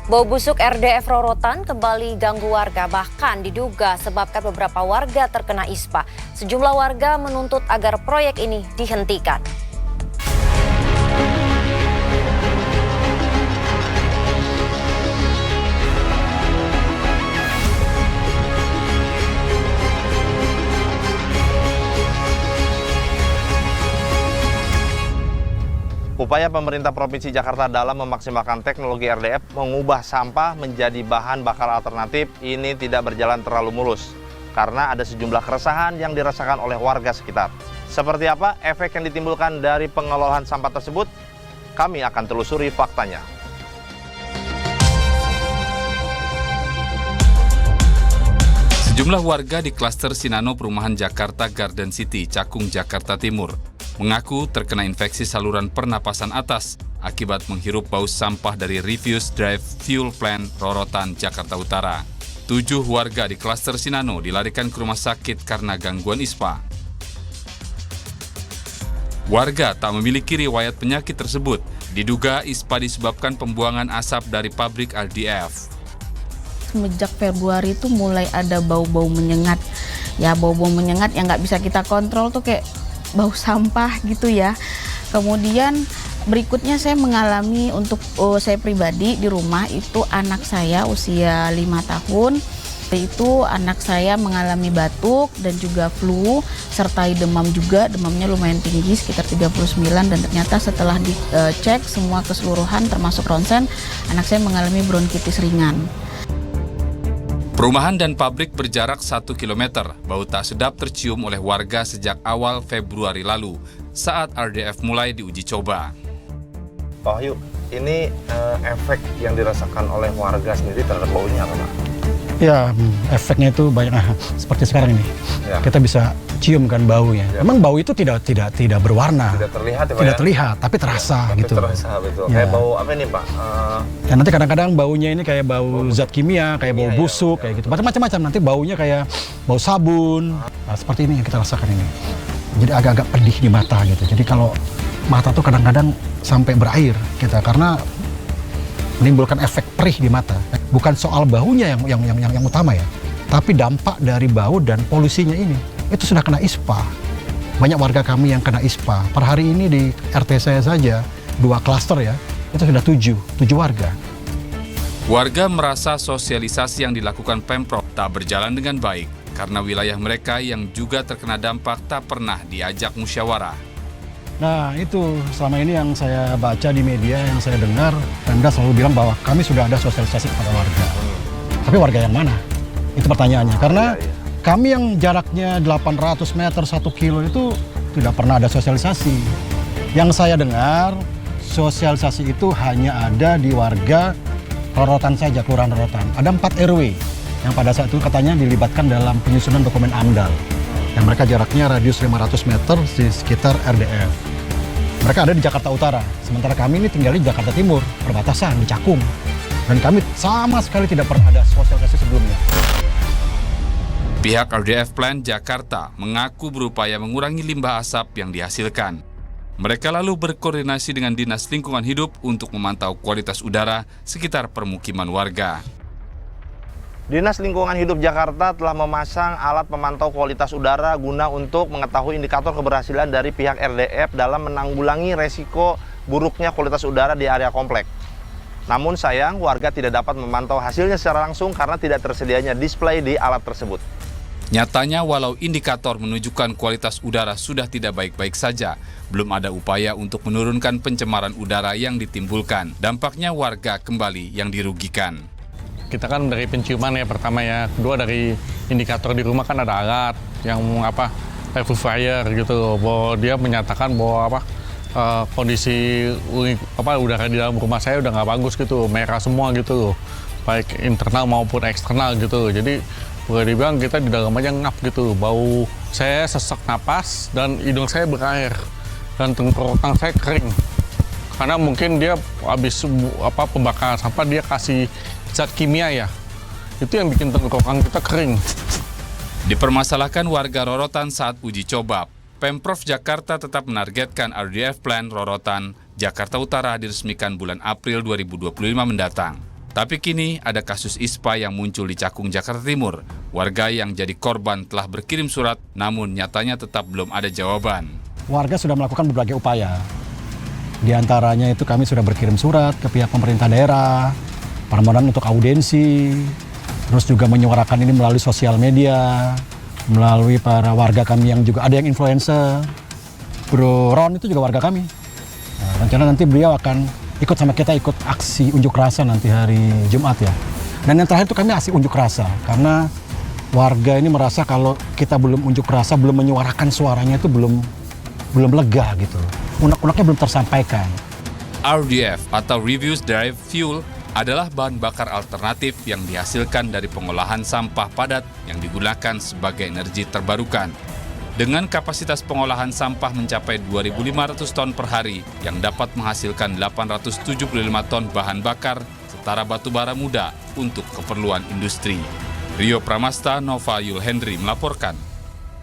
Bau busuk RDF Rorotan kembali ganggu warga, bahkan diduga sebabkan beberapa warga terkena ispa. Sejumlah warga menuntut agar proyek ini dihentikan. Upaya pemerintah Provinsi Jakarta dalam memaksimalkan teknologi RDF mengubah sampah menjadi bahan bakar alternatif ini tidak berjalan terlalu mulus karena ada sejumlah keresahan yang dirasakan oleh warga sekitar. Seperti apa efek yang ditimbulkan dari pengelolaan sampah tersebut? Kami akan telusuri faktanya. Sejumlah warga di klaster Sinano Perumahan Jakarta Garden City, Cakung, Jakarta Timur mengaku terkena infeksi saluran pernapasan atas akibat menghirup bau sampah dari Refuse Drive Fuel Plant Rorotan, Jakarta Utara. 7 warga di klaster Sinano dilarikan ke rumah sakit karena gangguan ispa. Warga tak memiliki riwayat penyakit tersebut. Diduga ispa disebabkan pembuangan asap dari pabrik RDF. Semenjak Februari itu mulai ada bau-bau menyengat. Ya, bau-bau menyengat yang nggak bisa kita kontrol tuh kayak bau sampah gitu ya. Kemudian berikutnya saya mengalami untuk saya pribadi di rumah itu anak saya usia 5 tahun. Itu anak saya mengalami batuk dan juga flu sertai demam juga. Demamnya lumayan tinggi sekitar 39 dan ternyata setelah dicek semua keseluruhan termasuk ronsen, anak saya mengalami bronkitis ringan. Perumahan dan pabrik berjarak 1 km. Bau tak sedap tercium oleh warga sejak awal Februari lalu saat RDF mulai diuji coba. Pak Wahyu, ini efek yang dirasakan oleh warga sendiri terhadap baunya apa, Pak? Ya, efeknya itu banyak seperti sekarang ini. Ya. Kita bisa cium kan baunya. Ya. Memang bau itu tidak berwarna. Tidak terlihat ya, Pak? Tidak terlihat, tapi terasa ya, gitu. Terasa betul. Ya. Kayak bau apa nih, Pak? Ya, nanti kadang-kadang baunya ini kayak bau zat kimia, kayak bau busuk, kayak gitu. Macam-macam. Nanti baunya kayak bau sabun. Nah, seperti ini yang kita rasakan ini. Jadi agak-agak pedih di mata gitu. Jadi kalau mata tuh kadang-kadang sampai berair kita karena menimbulkan efek perih di mata. Bukan soal baunya yang utama ya, tapi dampak dari bau dan polusinya ini. Itu sudah kena ISPA. Banyak warga kami yang kena ISPA. Per hari ini di RT saya saja, 2 klaster ya, itu sudah 7 warga. Warga merasa sosialisasi yang dilakukan Pemprov tak berjalan dengan baik karena wilayah mereka yang juga terkena dampak tak pernah diajak musyawarah. Nah itu selama ini yang saya baca di media, yang saya dengar, Pemda selalu bilang bahwa kami sudah ada sosialisasi kepada warga. Tapi warga yang mana? Itu pertanyaannya. Karena kami yang jaraknya 800 meter, 1 kilo itu tidak pernah ada sosialisasi. Yang saya dengar, sosialisasi itu hanya ada di warga Rorotan saja, Kelurahan Rorotan. Ada 4 RW yang pada saat itu katanya dilibatkan dalam penyusunan dokumen AMDAL. Yang mereka jaraknya radius 500 meter di sekitar RDF. Mereka ada di Jakarta Utara, sementara kami ini tinggal di Jakarta Timur, perbatasan, di Cakung. Dan kami sama sekali tidak pernah ada sosialisasi sebelumnya. Pihak RDF Plant Jakarta mengaku berupaya mengurangi limbah asap yang dihasilkan. Mereka lalu berkoordinasi dengan Dinas Lingkungan Hidup untuk memantau kualitas udara sekitar permukiman warga. Dinas Lingkungan Hidup Jakarta telah memasang alat pemantau kualitas udara guna untuk mengetahui indikator keberhasilan dari pihak RDF dalam menanggulangi resiko buruknya kualitas udara di area komplek. Namun sayang, warga tidak dapat memantau hasilnya secara langsung karena tidak tersedianya display di alat tersebut. Nyatanya walau indikator menunjukkan kualitas udara sudah tidak baik-baik saja, belum ada upaya untuk menurunkan pencemaran udara yang ditimbulkan. Dampaknya warga kembali yang dirugikan. Kita kan dari penciuman ya pertama ya, kedua dari indikator di rumah kan ada alat yang purifier gitu, bahwa dia menyatakan bahwa kondisi udara di dalam rumah saya udah nggak bagus gitu, merah semua gitu, baik internal maupun eksternal gitu. Jadi boleh dibilang kita di dalam aja ngap gitu, bau saya sesak napas dan hidung saya berair dan tenggorokan saya kering. Karena mungkin dia habis pembakaran sampah dia kasih zat kimia ya, itu yang bikin tenggorokan kita kering. Dipermasalahkan warga Rorotan saat uji coba, Pemprov Jakarta tetap menargetkan RDF Plant Rorotan, Jakarta Utara diresmikan bulan April 2025 mendatang. Tapi kini ada kasus ISPA yang muncul di Cakung, Jakarta Timur. Warga yang jadi korban telah berkirim surat, namun nyatanya tetap belum ada jawaban. Warga sudah melakukan berbagai upaya. Di antaranya itu kami sudah berkirim surat ke pihak pemerintah daerah, permohonan untuk audiensi, terus juga menyuarakan ini melalui sosial media, melalui para warga kami yang juga ada yang influencer. Bro Ron itu juga warga kami. Nah, rencana nanti beliau akan ikut sama kita, ikut aksi unjuk rasa nanti hari Jumat ya. Dan yang terakhir itu kami aksi unjuk rasa, karena warga ini merasa kalau kita belum unjuk rasa, belum menyuarakan suaranya itu belum lega gitu. Unek-uneknya belum tersampaikan. RDF atau Reduced Derived Fuel adalah bahan bakar alternatif yang dihasilkan dari pengolahan sampah padat yang digunakan sebagai energi terbarukan. Dengan kapasitas pengolahan sampah mencapai 2.500 ton per hari yang dapat menghasilkan 875 ton bahan bakar setara batu bara muda untuk keperluan industri. Rio Pramasta, Nova Yul Henry melaporkan.